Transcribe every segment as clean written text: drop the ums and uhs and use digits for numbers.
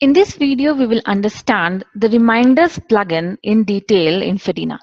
In this video, we will understand the Reminders plugin in detail in Fedina.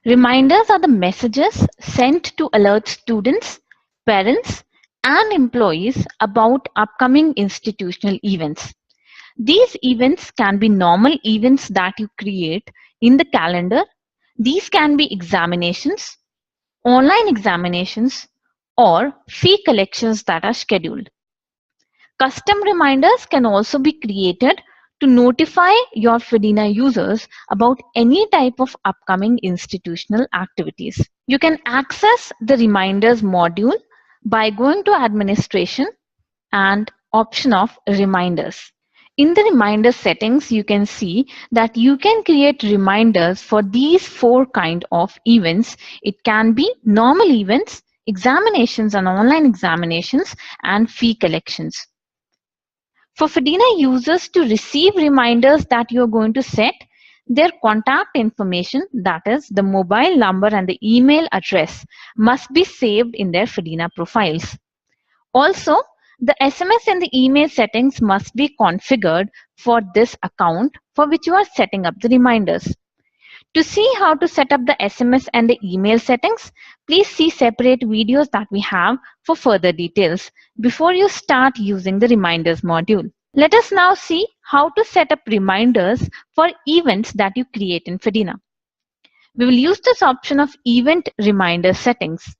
Reminders are the messages sent to alert students, parents, and employees about upcoming institutional events. These events can be normal events that you create in the calendar. These can be examinations, online examinations, or fee collections that are scheduled. Custom reminders can also be created to notify your Fedina users about any type of upcoming institutional activities. You can access the reminders module by going to administration and option of reminders. In the reminder settings, you can see that you can create reminders for these four kind of events. It can be normal events, examinations and online examinations, and fee collections. For Fedina users to receive reminders that you're going to set, their contact information, that is the mobile number and the email address, must be saved in their Fedina profiles. Also, the SMS and the email settings must be configured for this account for which you are setting up the reminders. To see how to set up the SMS and the email settings, please see separate videos that we have for further details before you start using the reminders module. Let us now see how to set up reminders for events that you create in Fedina. We will use this option of event reminder settings.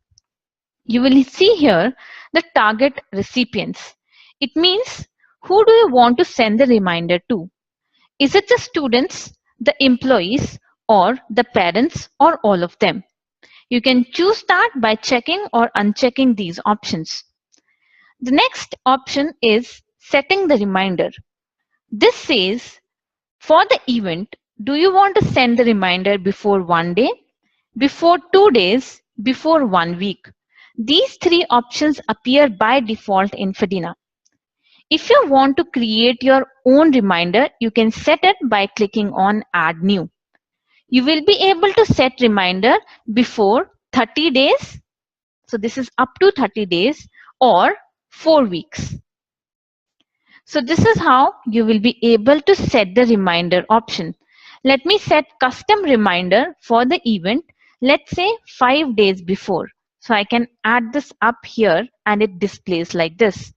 You will see here the target recipients. It means who do you want to send the reminder to? Is it the students, the employees, or the parents, or all of them? You can choose that by checking or unchecking these options. The next option is setting the reminder. This says for the event, do you want to send the reminder before 1 day, before 2 days, before 1 week? These three options appear by default in Fedina. If you want to create your own reminder, you can set it by clicking on Add New. You will be able to set reminder before 30 days. So this is up to 30 days or 4 weeks. So this is how you will be able to set the reminder option. Let me set custom reminder for the event, let's say 5 days before. So I can add this up here and it displays like this.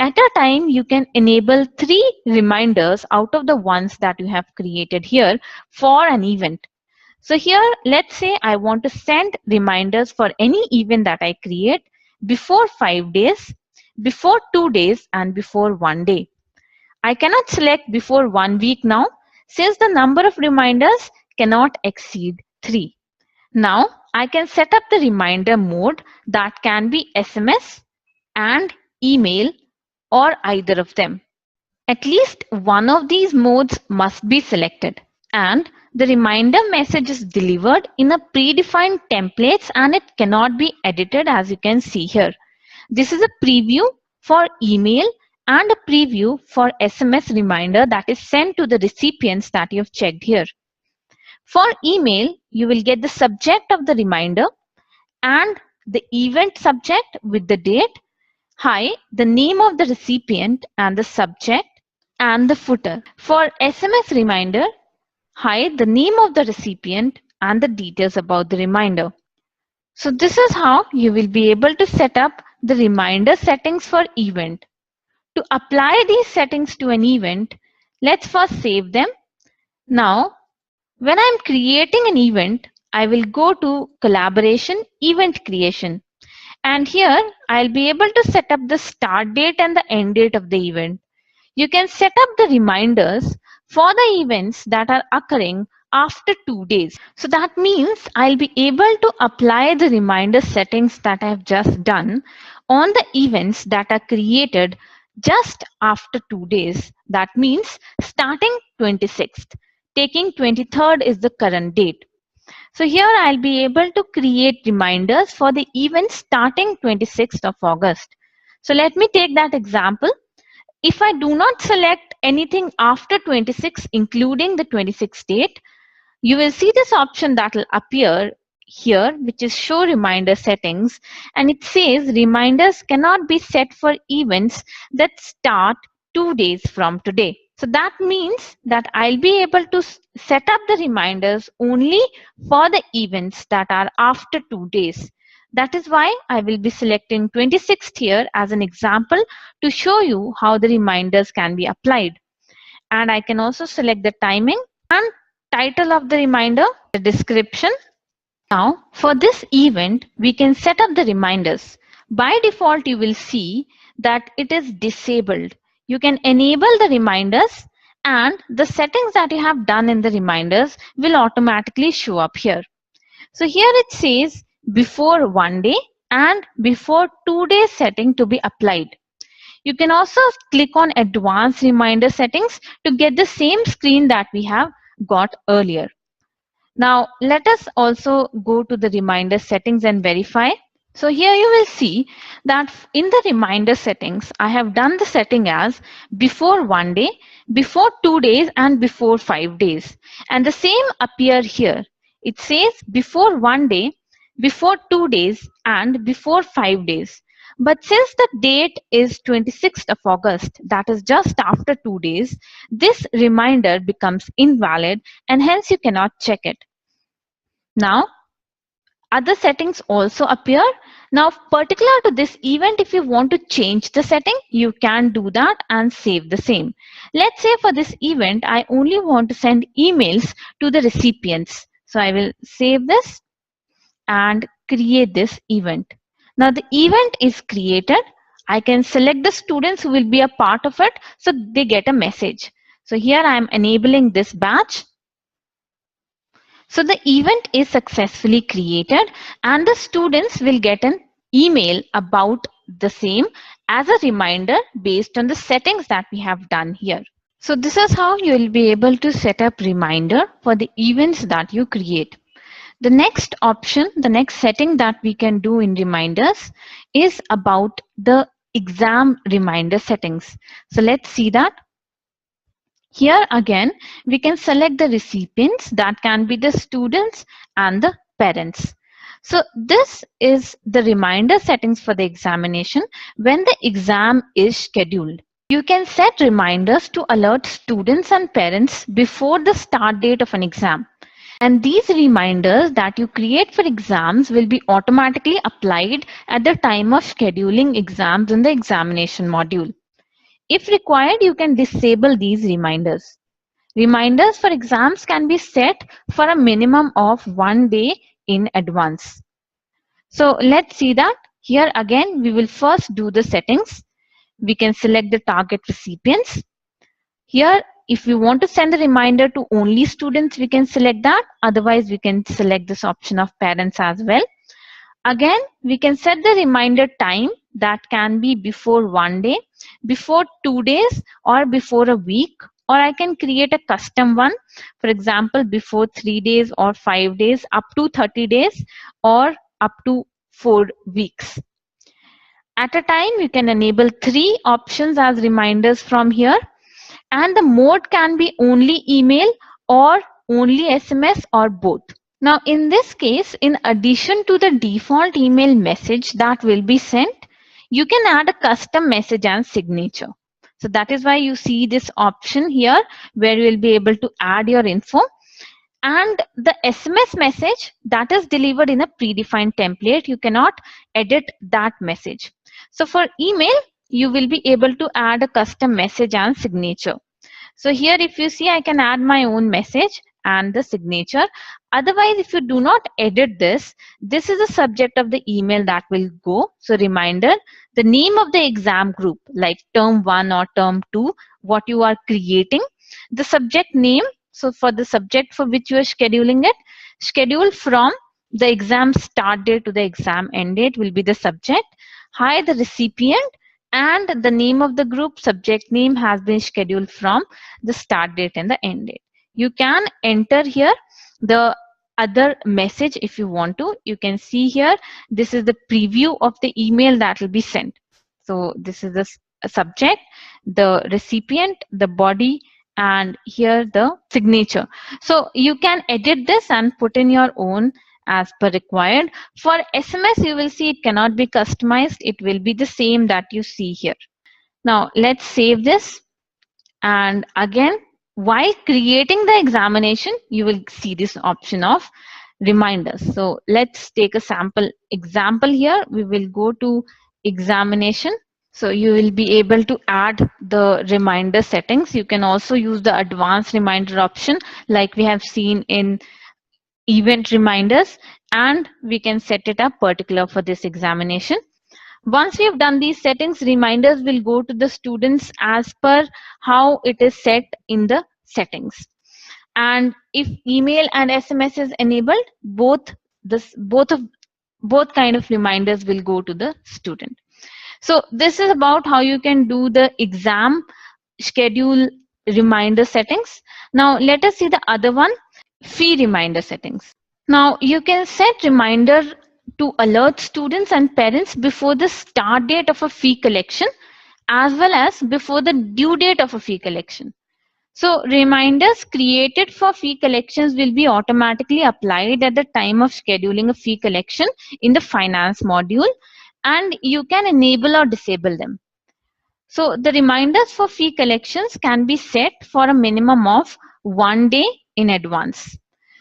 At a time, you can enable 3 reminders out of the ones that you have created here for an event. So here, let's say I want to send reminders for any event that I create before 5 days, before 2 days, and before 1 day. I cannot select before 1 week now, since the number of reminders cannot exceed 3. Now, I can set up the reminder mode that can be SMS and email or either of them. At least one of these modes must be selected, and the reminder message is delivered in a predefined templates and it cannot be edited, as you can see here. This is a preview for email and a preview for SMS reminder that is sent to the recipients that you have checked here. For email, you will get the subject of the reminder and the event subject with the date. Hi, the name of the recipient and the subject and the footer. For SMS reminder, hi, the name of the recipient and the details about the reminder. So this is how you will be able to set up the reminder settings for event. To apply these settings to an event, let's first save them. Now, when I'm creating an event, I will go to collaboration, event creation. And here I'll be able to set up the start date and the end date of the event. You can set up the reminders for the events that are occurring after 2 days. So that means I'll be able to apply the reminder settings that I've just done on the events that are created just after 2 days. That means starting 26th, taking 23rd is the current date. So here I'll be able to create reminders for the event starting 26th of August. So let me take that example. If I do not select anything after 26, including the 26th date, you will see this option that will appear here, which is show reminder settings, and it says reminders cannot be set for events that start 2 days from today. So that means that I'll be able to set up the reminders only for the events that are after 2 days. That is why I will be selecting 26th here as an example to show you how the reminders can be applied. And I can also select the timing and title of the reminder, the description. Now, for this event, we can set up the reminders. By default, you will see that it is disabled. You can enable the reminders and the settings that you have done in the reminders will automatically show up here. So here it says before 1 day and before 2 days setting to be applied. You can also click on advanced reminder settings to get the same screen that we have got earlier. Now let us also go to the reminder settings and verify. So here you will see that in the reminder settings, I have done the setting as before 1 day, before 2 days and before 5 days. And the same appear here. It says before 1 day, before 2 days and before 5 days. But since the date is 26th of August, that is just after 2 days, this reminder becomes invalid and hence you cannot check it. Now, other settings also appear. Now, particular to this event, if you want to change the setting, you can do that and save the same. Let's say for this event, I only want to send emails to the recipients. So I will save this and create this event. Now the event is created. I can select the students who will be a part of it so they get a message. So here I am enabling this batch. So the event is successfully created and the students will get an email about the same as a reminder based on the settings that we have done here. So this is how you will be able to set up reminder for the events that you create. The next option, the next setting that we can do in reminders is about the exam reminder settings. So let's see that. Here again, we can select the recipients, that can be the students and the parents. So this is the reminder settings for the examination when the exam is scheduled. You can set reminders to alert students and parents before the start date of an exam. And these reminders that you create for exams will be automatically applied at the time of scheduling exams in the examination module. If required, you can disable these reminders. Reminders for exams can be set for a minimum of 1 day in advance. So let's see that. Here again, we will first do the settings. We can select the target recipients. Here, if we want to send a reminder to only students, we can select that. Otherwise, we can select this option of parents as well. Again, we can set the reminder time, that can be before 1 day, before 2 days, or before a week, or I can create a custom one. For example, before 3 days or 5 days, up to 30 days, or up to 4 weeks. At a time, you can enable 3 options as reminders from here, and the mode can be only email or only SMS or both. Now in this case, in addition to the default email message that will be sent, you can add a custom message and signature. So that is why you see this option here where you will be able to add your info. And the SMS message that is delivered in a predefined template, you cannot edit that message. So for email, you will be able to add a custom message and signature. So here if you see, I can add my own message and the signature. Otherwise, if you do not edit this, this is the subject of the email that will go. So reminder, the name of the exam group like term 1 or term 2, what you are creating, the subject name. So for the subject for which you are scheduling it, schedule from the exam start date to the exam end date will be the subject. Hi, the recipient, and the name of the group, subject name has been scheduled from the start date and the end date. You can enter here the other message if you want to. You can see here, this is the preview of the email that will be sent. So this is the subject, the recipient, the body, and here the signature. So you can edit this and put in your own as per required. For SMS, you will see it cannot be customized. It will be the same that you see here. Now let's save this And again, while creating the examination, you will see this option of reminders. So let's take a sample example here. We will go to examination. So you will be able to add the reminder settings. You can also use the advanced reminder option like we have seen in event reminders, and we can set it up particular for this examination. Once we have done these settings, reminders will go to the students as per how it is set in the settings. And if email and SMS is enabled, both kind of reminders will go to the student. So this is about how you can do the exam schedule reminder settings. Now let us see the other one, fee reminder settings. Now you can set reminder to alert students and parents before the start date of a fee collection as well as before the due date of a fee collection. So reminders created for fee collections will be automatically applied at the time of scheduling a fee collection in the finance module, and you can enable or disable them. So the reminders for fee collections can be set for a minimum of 1 day in advance.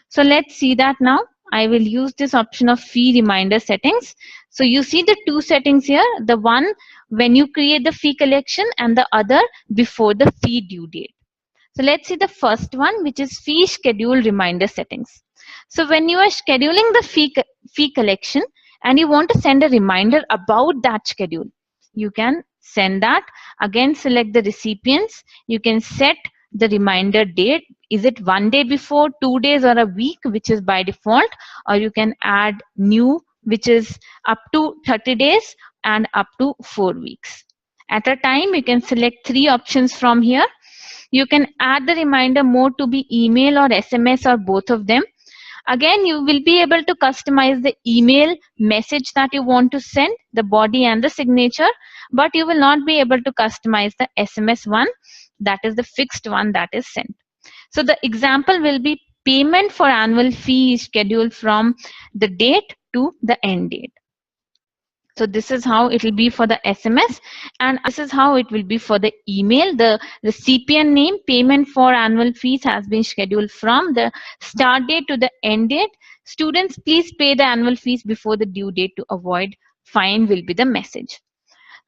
So let's see that now. I will use this option of fee reminder settings. So you see the two settings here, the one when you create the fee collection and the other before the fee due date. So let's see the first one, which is fee schedule reminder settings. So when you are scheduling the fee collection and you want to send a reminder about that schedule, you can send that. Again, select the recipients. You can set the reminder date. Is it 1 day before, 2 days, or a week, which is by default, or you can add new, which is up to 30 days and up to 4 weeks. At a time, you can select 3 options from here. You can add the reminder mode to be email or SMS or both of them. Again, you will be able to customize the email message that you want to send, the body and the signature, but you will not be able to customize the SMS one, that is the fixed one that is sent. So the example will be payment for annual fee is scheduled from the date to the end date. So this is how it will be for the SMS, and this is how it will be for the email. The recipient name, payment for annual fees has been scheduled from the start date to the end date. Students, please pay the annual fees before the due date to avoid fine will be the message.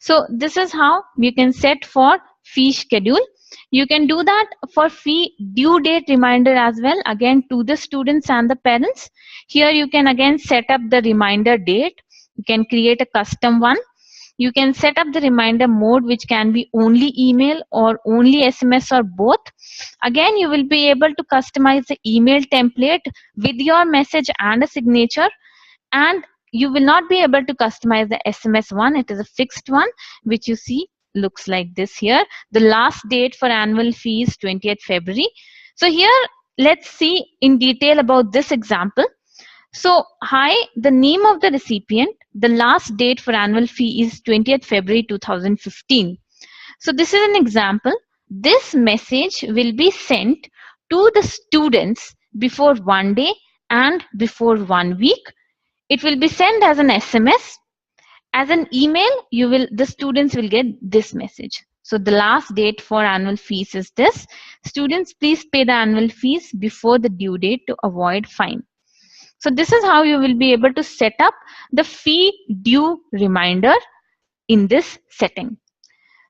So this is how you can set for fee schedule. You can do that for fee due date reminder as well, again to the students and the parents. Here you can again set up the reminder date. You can create a custom one. You can set up the reminder mode, which can be only email or only SMS or both. Again, you will be able to customize the email template with your message and a signature, and you will not be able to customize the SMS one. It is a fixed one, which you see looks like this here. The last date for annual fee is 20th February. So here, let's see in detail about this example. So, hi, the name of the recipient, the last date for annual fee is 20th February 2015. So this is an example. This message will be sent to the students before 1 day and before 1 week. It will be sent as an SMS. As an email, the students will get this message. So the last date for annual fees is this. Students, please pay the annual fees before the due date to avoid fine. So this is how you will be able to set up the fee due reminder in this setting.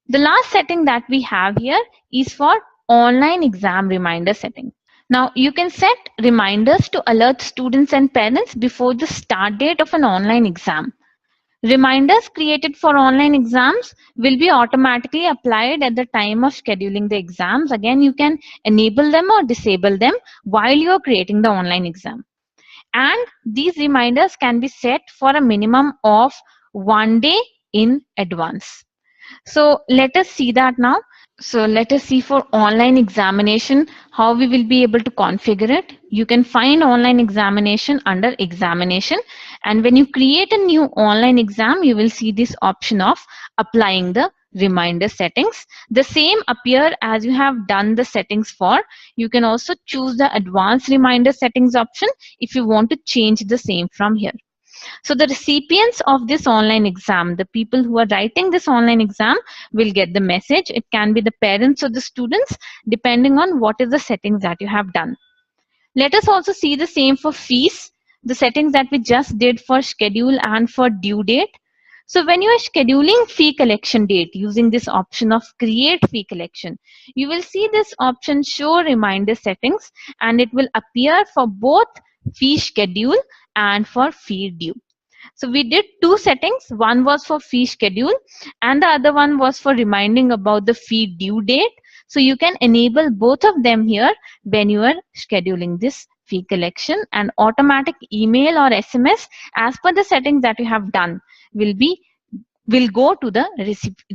The last setting that we have here is for online exam reminder setting. Now you can set reminders to alert students and parents before the start date of an online exam. Reminders created for online exams will be automatically applied at the time of scheduling the exams. Again, you can enable them or disable them while you are creating the online exam. And these reminders can be set for a minimum of 1 day in advance. So let us see that now. So let us see for online examination how we will be able to configure it. You can find online examination under examination, and when you create a new online exam, you will see this option of applying the reminder settings. The same appear as you have done the settings for. You can also choose the advanced reminder settings option if you want to change the same from here. So the recipients of this online exam, the people who are writing this online exam, will get the message. It can be the parents or the students, depending on what is the settings that you have done. Let us also see the same for fees, the settings that we just did for schedule and for due date. So when you are scheduling fee collection date using this option of create fee collection, you will see this option show reminder settings, and it will appear for both fee schedule and for fee due. So we did two settings. One was for fee schedule and the other one was for reminding about the fee due date. So you can enable both of them here when you are scheduling this fee collection, and automatic email or SMS as per the settings that you have done will go to the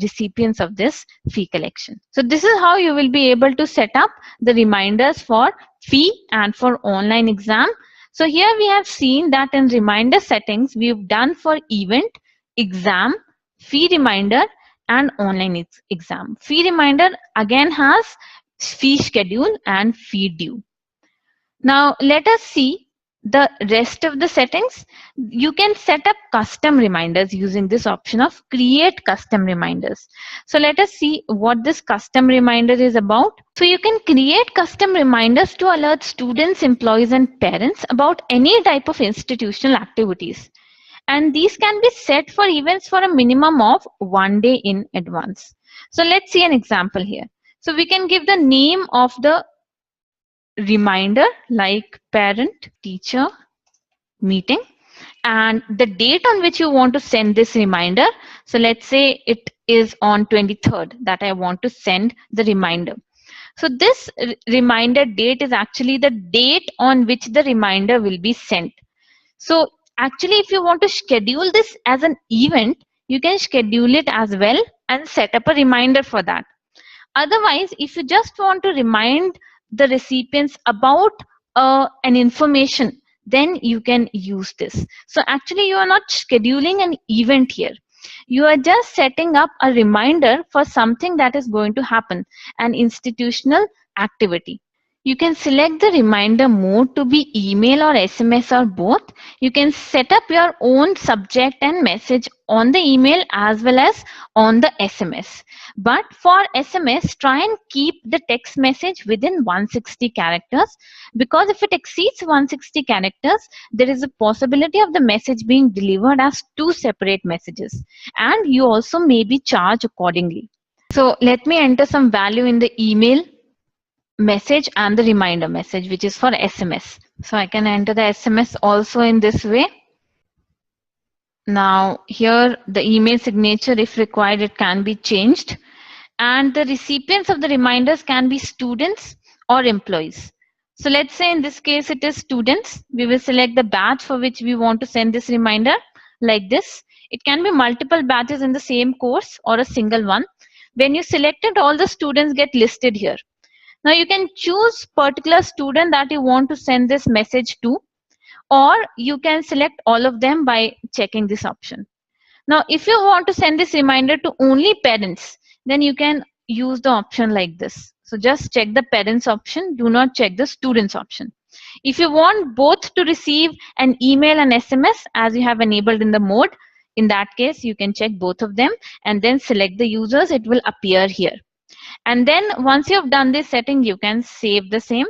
recipients of this fee collection. So this is how you will be able to set up the reminders for fee and for online exam. So here we have seen that in reminder settings, we've done for event, exam, fee reminder, and online exam. Fee reminder again has fee schedule and fee due. Now let us see the rest of the settings. You can set up custom reminders using this option of create custom reminders. So let us see what this custom reminder is about. So you can create custom reminders to alert students, employees, and parents about any type of institutional activities. And these can be set for events for a minimum of 1 day in advance. So let's see an example here. So we can give the name of the reminder like parent teacher meeting and the date on which you want to send this reminder. So let's say it is on 23rd that I want to send the reminder. So this reminder date is actually the date on which the reminder will be sent. So actually, if you want to schedule this as an event, you can schedule it as well and set up a reminder for that. Otherwise, if you just want to remind the recipients about an information, then you can use this. So actually, you are not scheduling an event here. You are just setting up a reminder for something that is going to happen, an institutional activity. You can select the reminder mode to be email or SMS or both. You can set up your own subject and message on the email as well as on the SMS. But for SMS, try and keep the text message within 160 characters, because if it exceeds 160 characters, there is a possibility of the message being delivered as two separate messages, and you also may be charged accordingly. So let me enter some value in the email message and the reminder message, which is for SMS. So I can enter the SMS also in this way. Now here the email signature, if required, it can be changed, and the recipients of the reminders can be students or employees. So let's say in this case it is students. We will select the batch for which we want to send this reminder like this. It can be multiple batches in the same course or a single one. When you select it, all the students get listed here. Now you can choose particular student that you want to send this message to, or you can select all of them by checking this option. Now if you want to send this reminder to only parents, then you can use the option like this. So just check the parents option, do not check the students option. If you want both to receive an email and SMS as you have enabled in the mode, in that case you can check both of them and then select the users. It will appear here. And then once you have done this setting, you can save the same.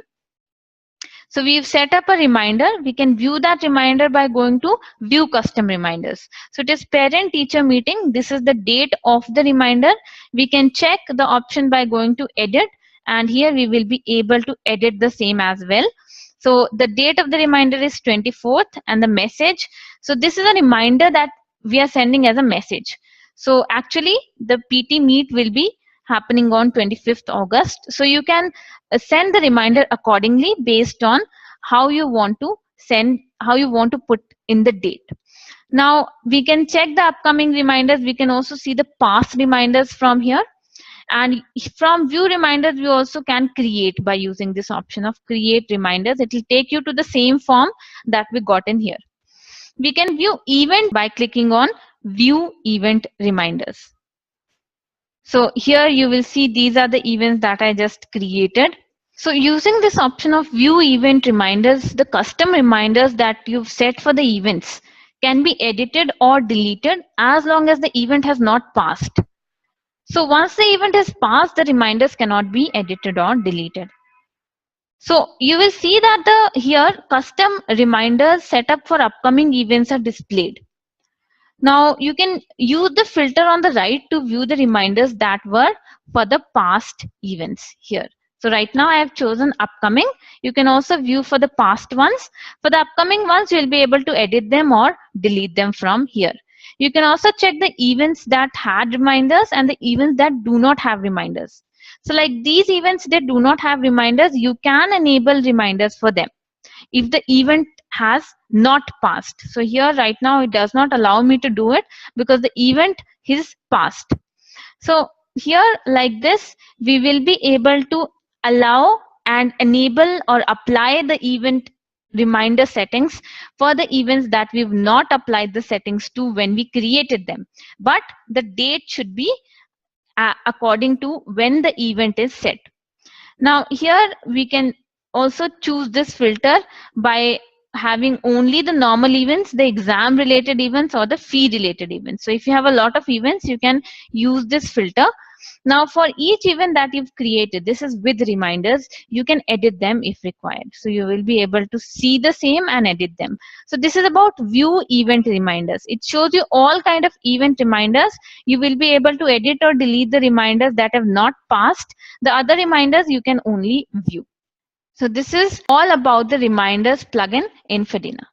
So we've set up a reminder. We can view that reminder by going to view custom reminders. So it is parent teacher meeting. This is the date of the reminder. We can check the option by going to edit, and here we will be able to edit the same as well. So the date of the reminder is 24th, and the message. So this is a reminder that we are sending as a message. So actually the PT meet will be happening on 25th August. So you can send the reminder accordingly based on how you want to send, how you want to put in the date. Now we can check the upcoming reminders. We can also see the past reminders from here. And from view reminders, we also can create by using this option of create reminders. It will take you to the same form that we got in here. We can view event by clicking on view event reminders. So here you will see these are the events that I just created. So using this option of view event reminders, the custom reminders that you've set for the events can be edited or deleted as long as the event has not passed. So once the event has passed, the reminders cannot be edited or deleted. So you will see that the here custom reminders set up for upcoming events are displayed. Now you can use the filter on the right to view the reminders that were for the past events here. So right now I have chosen upcoming. You can also view for the past ones. For the upcoming ones, you'll be able to edit them or delete them from here. You can also check the events that had reminders and the events that do not have reminders. So like these events that do not have reminders, you can enable reminders for them if the event has not passed. So here right now it does not allow me to do it because the event is passed. So here like this, we will be able to allow and enable or apply the event reminder settings for the events that we've not applied the settings to when we created them. But the date should be according to when the event is set. Now here we can also choose this filter by having only the normal events, the exam related events or the fee related events. So if you have a lot of events, you can use this filter. Now for each event that you've created, this is with reminders, you can edit them if required. So you will be able to see the same and edit them. So this is about view event reminders. It shows you all kind of event reminders. You will be able to edit or delete the reminders that have not passed. The other reminders you can only view. So this is all about the reminders plugin in Fedina.